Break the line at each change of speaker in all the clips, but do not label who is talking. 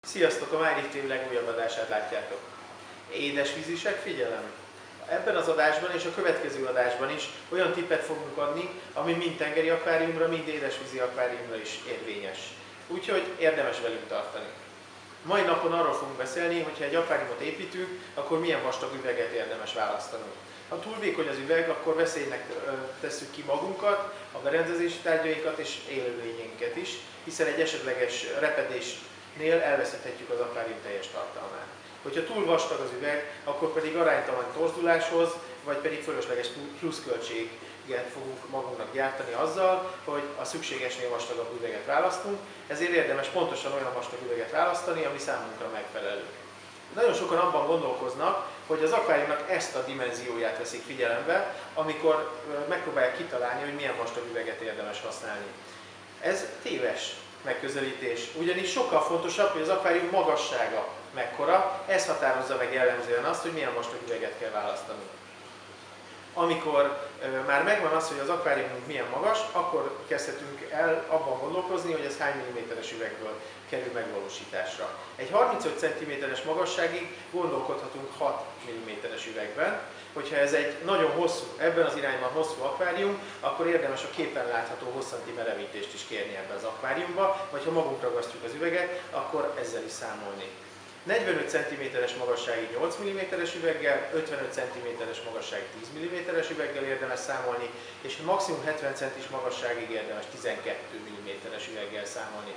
Sziasztok! A MyLift legújabb adását látjátok. Édesvízisek, figyelem! Ebben az adásban és a következő adásban is olyan tippet fogunk adni, ami mind tengeri akváriumra, mind édesvízi akváriumra is érvényes. Úgyhogy érdemes velünk tartani. Mai napon arról fogunk beszélni, hogy ha egy akváriumot építünk, akkor milyen vastag üveget érdemes választanunk. Ha túl vékony az üveg, akkor veszélynek tesszük ki magunkat, a berendezési tárgyainkat és élőlényeinket is, hiszen egy esetleges repedésnél elveszíthetjük az akvárium teljes tartalmát. Hogyha túl vastag az üveg, akkor pedig aránytalan torzuláshoz, vagy pedig fölösleges pluszköltséget fogunk magunknak gyártani azzal, hogy a szükségesnél vastagabb üveget választunk, ezért érdemes pontosan olyan vastag üveget választani, ami számunkra megfelelő. Nagyon sokan abban gondolkoznak, hogy az akváriumnak ezt a dimenzióját veszik figyelembe, amikor megpróbálják kitalálni, hogy milyen vastag üveget érdemes használni. Ez téves megközelítés, ugyanis sokkal fontosabb, hogy az akvárium magassága mekkora, ez határozza meg jellemzően azt, hogy milyen vastag üveget kell választanunk. Amikor már megvan az, hogy az akváriumunk milyen magas, akkor kezdhetünk el abban gondolkozni, hogy ez hány milliméteres üvegből kerül megvalósításra. Egy 35 cm-es magasságig gondolkodhatunk 6 mm-es üvegben. Hogyha ez egy nagyon hosszú, ebben az irányban hosszú akvárium, akkor érdemes a képen látható hosszanti merevítést is kérni ebbe az akváriumba, vagy ha magunk ragasztjuk az üveget, akkor ezzel is számolni. 45 cm-es magasságig 8 mm-es üveggel, 55 cm-es magasságig 10 mm-es üveggel érdemes számolni, és maximum 70 cm-es magasságig érdemes 12 mm-es üveggel számolni.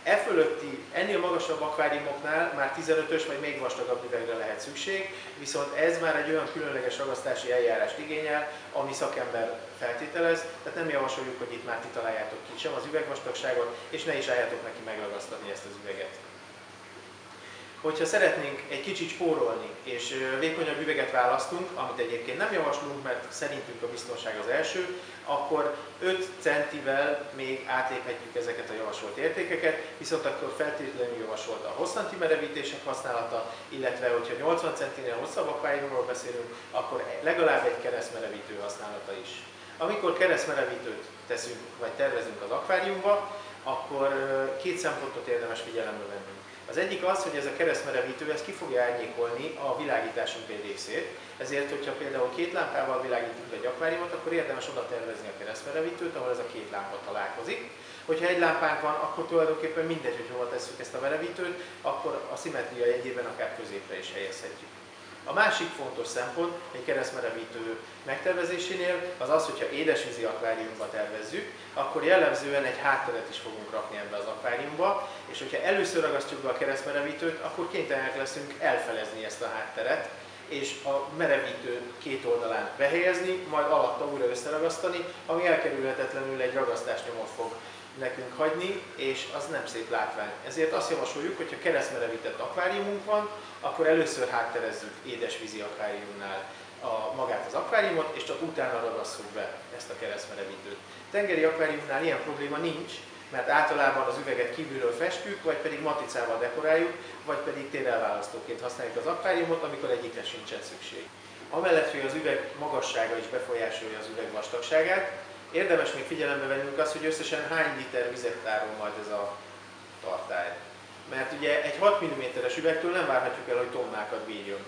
E fölötti, ennél magasabb akváriumoknál már 15-ös vagy még vastagabb üvegre lehet szükség, viszont ez már egy olyan különleges ragasztási eljárást igényel, ami szakember feltételez, tehát nem javasoljuk, hogy itt már ti találjátok ki sem az üvegvastagságot, és ne is álljátok neki megragasztani ezt az üveget. Hogyha szeretnénk egy kicsit spórolni és vékonyabb üveget választunk, amit egyébként nem javaslunk, mert szerintünk a biztonság az első, akkor 5 centivel még átléphetjük ezeket a javasolt értékeket, viszont akkor feltétlenül javasolt a hosszanti merevítések használata, illetve hogyha 80 centinél hosszabb akváriumról beszélünk, akkor legalább egy keresztmerevítő használata is. Amikor keresztmerevítőt teszünk vagy tervezünk az akváriumba, akkor két szempontot érdemes figyelembe venni. Az egyik az, hogy ez a keresztmerevítő ki fogja árnyékolni a világításunk egy részét, ezért, hogyha például két lámpával világítunk egy akváriumot, akkor érdemes oda tervezni a keresztmerevítőt, ahol ez a két lámpa találkozik. Hogyha egy lámpánk van, akkor tulajdonképpen mindegy, hogy hova tesszük ezt a merevítőt, akkor a szimmetria jegyében akár középre is helyezhetjük. A másik fontos szempont egy keresztmerevítő megtervezésénél az az, hogyha édesvízi akváriumba tervezzük, akkor jellemzően egy hátteret is fogunk rakni ebbe az akváriumba, és hogyha először ragasztjuk be a keresztmerevítőt, akkor kénytelenek leszünk elfelezni ezt a hátteret, és a merevítő két oldalán behelyezni, majd alatta újra összeragasztani, ami elkerülhetetlenül egy ragasztásnyomot fog nekünk hagyni, és az nem szép látvány. Ezért azt javasoljuk, hogy ha keresztmerevített akváriumunk van, akkor először hátterezzük édesvízi akváriumnál magát az akváriumot, és csak utána ragasszuk be ezt a keresztmerevítőt. Tengeri akváriumnál ilyen probléma nincs, mert általában az üveget kívülről festjük, vagy pedig matricával dekoráljuk, vagy pedig térelválasztóként használjuk az akváriumot, amikor egyikre sincsen szükség. Amellett, hogy az üveg magassága is befolyásolja az üveg vastagságát, érdemes még figyelembe vennünk azt, hogy összesen hány liter vizet tárol majd ez a tartály. Mert ugye egy 6 mm-es üvegtől nem várhatjuk el, hogy tonnákat bírjon.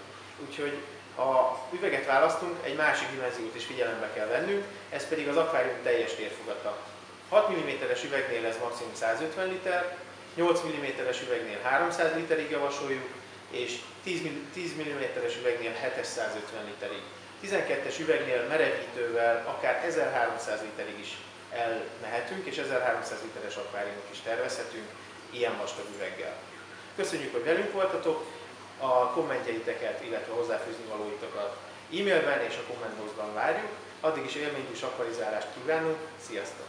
Úgyhogy ha üveget választunk, egy másik dimenziót is figyelembe kell vennünk, ez pedig az akvárium teljes térfogata. 6 mm-es üvegnél ez maximum 150 liter, 8 mm-es üvegnél 300 literig javasoljuk, és 10 mm-es üvegnél 750 literig. 12-es üvegnél merevítővel akár 1300 literig is elmehetünk, és 1300 literes akváriumot is tervezhetünk ilyen vastag üveggel. Köszönjük, hogy velünk voltatok, a kommentjeiteket, illetve hozzáfűzni valóitokat e-mailben és a kommentboxban várjuk. Addig is élménydús akvarizálást kívánunk, sziasztok!